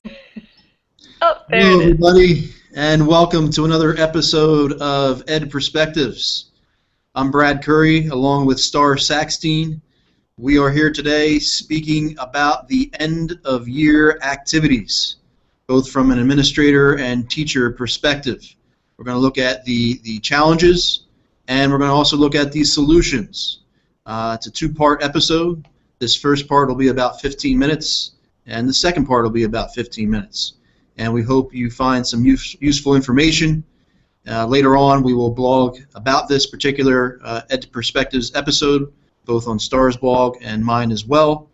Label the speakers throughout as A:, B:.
A: Oh, there
B: Hello,
A: it is.
B: everybody, and welcome to another episode of Ed Perspectives. I'm Brad Curry, along with Star Saxteen. We are here today speaking about the end of year activities, both from an administrator and teacher perspective. We're going to look at the challenges, and we're going to also look at the solutions. It's a two-part episode. This first part will be about 15 minutes, and the second part will be about 15 minutes. And we hope you find some useful information. Later on, we will blog about this particular Ed Perspectives episode, both on Star's blog and mine as well.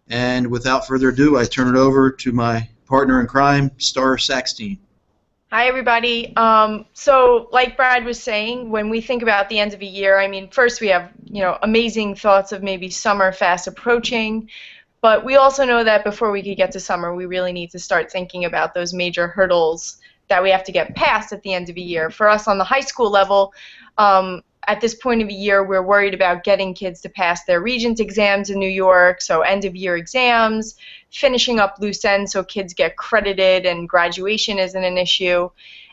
B: And without further ado, I turn it over to my partner in crime, Star Saxteen.
A: Hi, everybody. So, like Brad was saying, when we think about the end of a year, I mean, first we have, amazing thoughts of maybe summer fast approaching, but we also know that before we could get to summer, we really need to start thinking about those major hurdles that we have to get past at the end of a year. For us on the high school level, at this point of the year, we're worried about getting kids to pass their Regents exams in New York, so end of year exams, finishing up loose ends so kids get credited and graduation isn't an issue.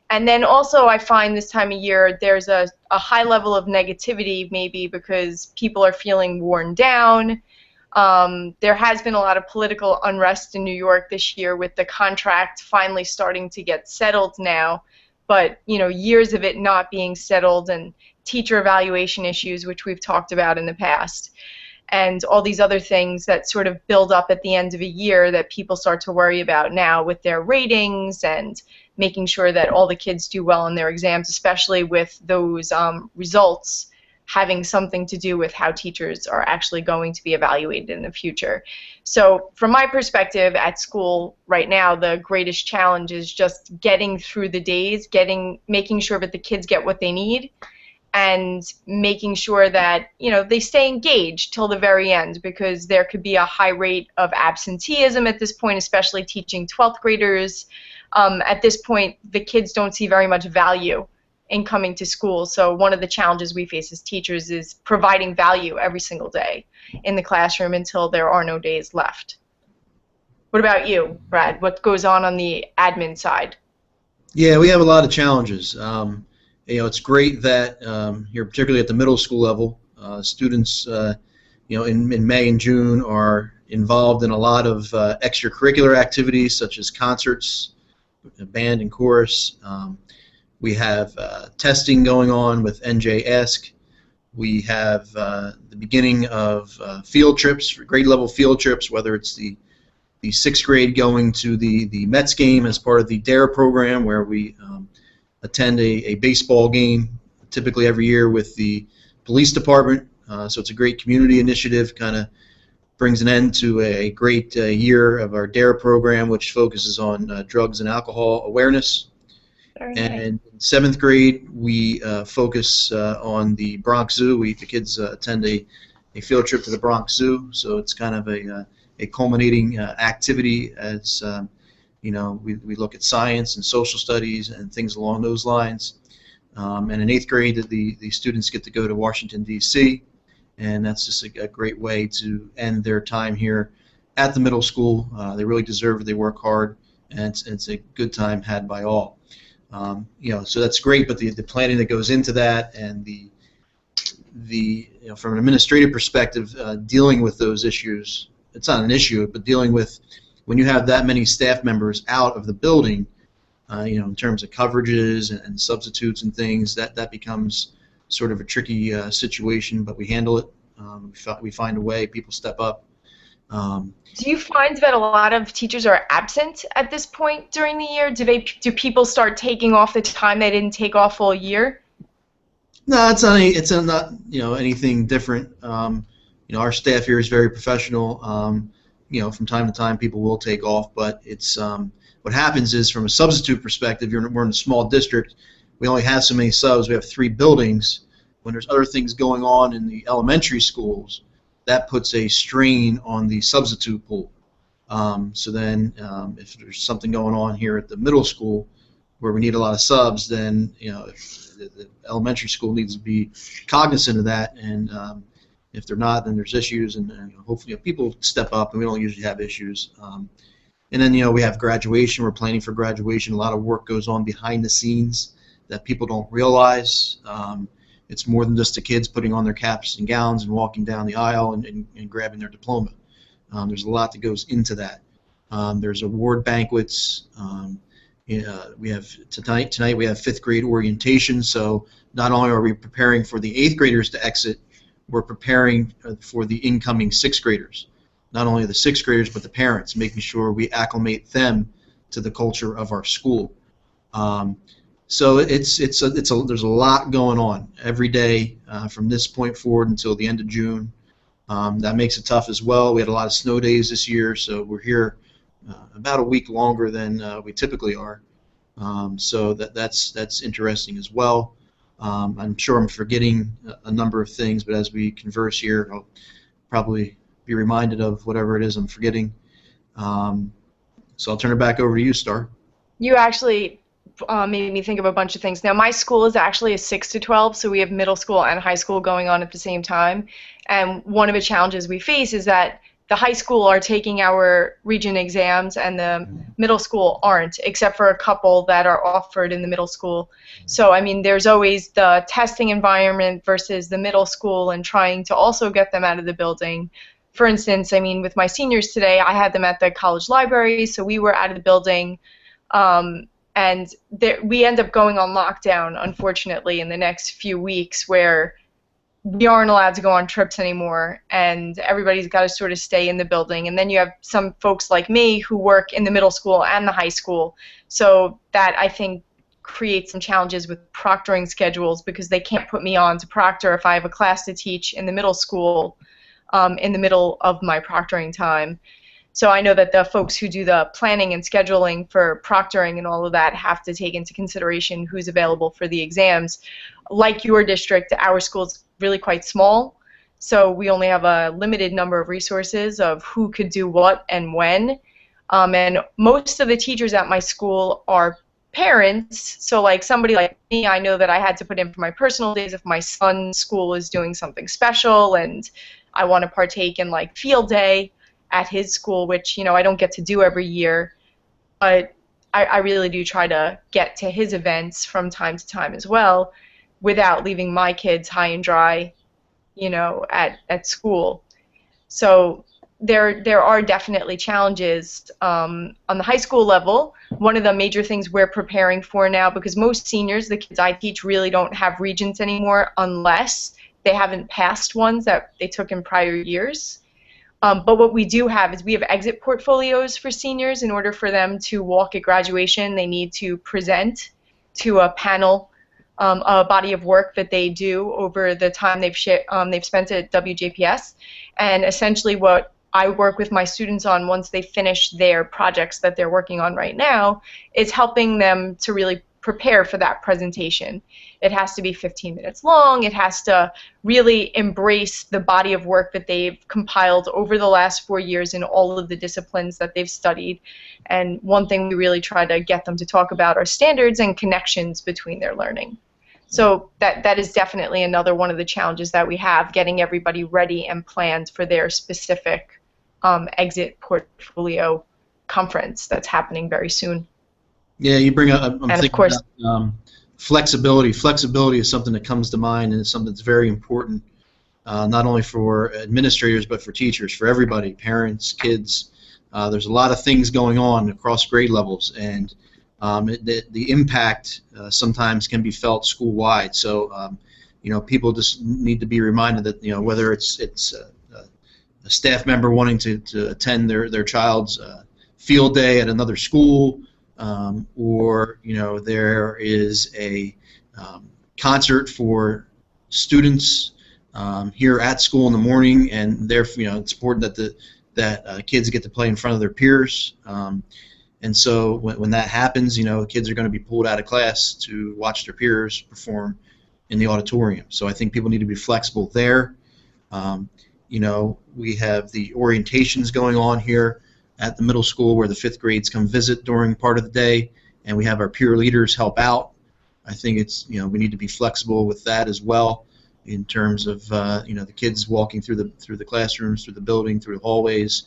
A: And then also I find this time of year there's a high level of negativity maybe because people are feeling worn down. There has been a lot of political unrest in New York this year with the contract finally starting to get settled now, but years of it not being settled and teacher evaluation issues, which we've talked about in the past, and all these other things that sort of build up at the end of a year that people start to worry about now with their ratings and making sure that all the kids do well in their exams, especially with those results having something to do with how teachers are actually going to be evaluated in the future. So from my perspective at school right now, the greatest challenge is just getting through the days, making sure that the kids get what they need and making sure that they stay engaged till the very end, because there could be a high rate of absenteeism at this point, especially teaching 12th graders. At this point, the kids don't see very much value in coming to school. So one of the challenges we face as teachers is providing value every single day in the classroom until there are no days left. What about you, Brad? What goes on the admin side?
B: Yeah, we have a lot of challenges. It's great that here, particularly at the middle school level, students, in May and June are involved in a lot of extracurricular activities such as concerts, band and chorus. We have testing going on with NJ-ESC. We have the beginning of field trips, grade level field trips, whether it's the sixth grade going to the Mets game as part of the DARE program, where we attend a baseball game typically every year with the police department. So it's a great community initiative, kind of brings an end to a great year of our DARE program, which focuses on drugs and alcohol awareness.
A: Very nice.
B: And in seventh grade, we focus on the Bronx Zoo. The kids attend a field trip to the Bronx Zoo, so it's kind of a culminating activity as we look at science and social studies and things along those lines. And in eighth grade, the students get to go to Washington, D.C., and that's just a great way to end their time here at the middle school. They really deserve it. They work hard, and it's a good time had by all. So that's great, but the planning that goes into that and from an administrative perspective, dealing with those issues, it's not an issue, but dealing with when you have that many staff members out of the building, in terms of coverages and substitutes and things, that becomes sort of a tricky situation, but we handle it. We find a way. People step up.
A: Do you find that a lot of teachers are absent at this point during the year? Do people start taking off the time they didn't take off all year?
B: No, it's not anything different. Our staff here is very professional. From time to time people will take off, but it's what happens is, from a substitute perspective, we're in a small district. We only have so many subs. We have 3 buildings. When there's other things going on in the elementary schools, that puts a strain on the substitute pool. So then if there's something going on here at the middle school where we need a lot of subs, then if the elementary school needs to be cognizant of that, and if they're not, then there's issues, and hopefully people step up, and we don't usually have issues. And then, we have graduation. We're planning for graduation. A lot of work goes on behind the scenes that people don't realize. It's more than just the kids putting on their caps and gowns and walking down the aisle and grabbing their diploma. There's a lot that goes into that. There's award banquets. We have tonight we have 5th grade orientation, so not only are we preparing for the 8th graders to exit, we're preparing for the incoming 6th graders. Not only the 6th graders, but the parents, making sure we acclimate them to the culture of our school. So there's a lot going on every day from this point forward until the end of June. That makes it tough as well. We had a lot of snow days this year, so we're here about a week longer than we typically are. So that's interesting as well. I'm sure I'm forgetting a number of things, but as we converse here, I'll probably be reminded of whatever it is I'm forgetting. So I'll turn it back over to you, Star.
A: You actually made me think of a bunch of things. Now, my school is actually a 6 to 12, so we have middle school and high school going on at the same time. And one of the challenges we face is that the high school are taking our region exams and the middle school aren't, except for a couple that are offered in the middle school. So, I mean, there's always the testing environment versus the middle school and trying to also get them out of the building. For instance, I mean, with my seniors today, I had them at the college library, so we were out of the building. And we end up going on lockdown, unfortunately, in the next few weeks where we aren't allowed to go on trips anymore, and everybody's got to sort of stay in the building. And then you have some folks like me who work in the middle school and the high school, so that, I think, creates some challenges with proctoring schedules because they can't put me on to proctor if I have a class to teach in the middle school in the middle of my proctoring time. So I know that the folks who do the planning and scheduling for proctoring and all of that have to take into consideration who's available for the exams. Like your district, our school's really quite small, so we only have a limited number of resources of who could do what and when. And most of the teachers at my school are parents, so like somebody like me, I know that I had to put in for my personal days if my son's school is doing something special and I want to partake in like field day at his school, which, I don't get to do every year, but I really do try to get to his events from time to time as well without leaving my kids high and dry, at school. So there are definitely challenges on the high school level. One of the major things we're preparing for now, because most seniors, the kids I teach, really don't have regents anymore unless they haven't passed ones that they took in prior years. But what we do have is we have exit portfolios for seniors. In order for them to walk at graduation, they need to present to a panel a body of work that they do over the time they've spent at WJPS. And essentially what I work with my students on once they finish their projects that they're working on right now is helping them to really prepare for that presentation. It has to be 15 minutes long. It has to really embrace the body of work that they've compiled over the last 4 years in all of the disciplines that they've studied. And one thing we really try to get them to talk about are standards and connections between their learning. So that is definitely another one of the challenges that we have, getting everybody ready and planned for their specific exit portfolio conference that's happening very soon.
B: Yeah, you bring up, I'm
A: and
B: thinking
A: of course,
B: about flexibility. Flexibility is something that comes to mind, and it's something that's very important, not only for administrators but for teachers, for everybody, parents, kids. There's a lot of things going on across grade levels, and the impact sometimes can be felt school-wide. So, people just need to be reminded that, whether it's a staff member wanting to attend their child's field day at another school, or there is a concert for students here at school in the morning, and it's important that kids get to play in front of their peers. And so when that happens, kids are going to be pulled out of class to watch their peers perform in the auditorium. So I think people need to be flexible there. We have the orientations going on here at the middle school where the 5th grades come visit during part of the day, and we have our peer leaders help out. I think it's, we need to be flexible with that as well in terms of, the kids walking through the classrooms, through the building, through the hallways.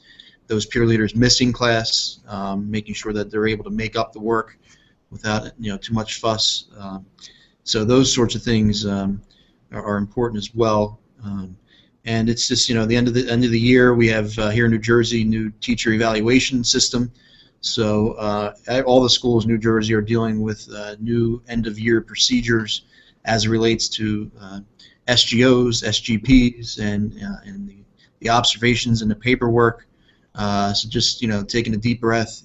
B: those peer leaders missing class, making sure that they're able to make up the work without too much fuss. So those sorts of things are important as well. And it's just the end of the year, we have here in New Jersey new teacher evaluation system. So all the schools in New Jersey are dealing with new end of year procedures as it relates to SGOs, SGPs, and the observations and the paperwork. So just taking a deep breath,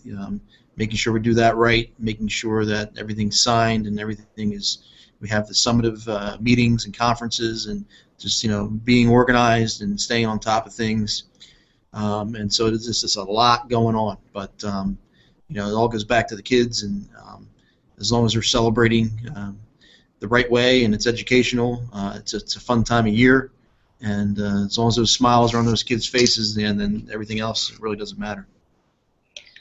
B: making sure we do that right, making sure that everything's signed and everything is. We have the summative meetings and conferences, and just being organized and staying on top of things. And so it's just a lot going on, but it all goes back to the kids, and as long as they're celebrating the right way and it's educational, it's a fun time of year, and as long as those smiles are on those kids' faces, then everything else really doesn't matter.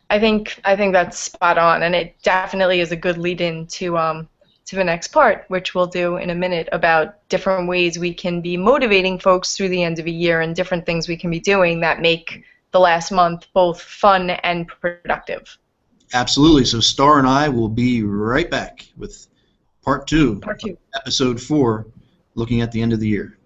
A: I think that's spot on, and it definitely is a good lead-in to the next part, which we'll do in a minute, about different ways we can be motivating folks through the end of the year and different things we can be doing that make the last month both fun and productive.
B: Absolutely. So Star and I will be right back with part two,
A: Part 2.
B: episode 4, looking at the end of the year.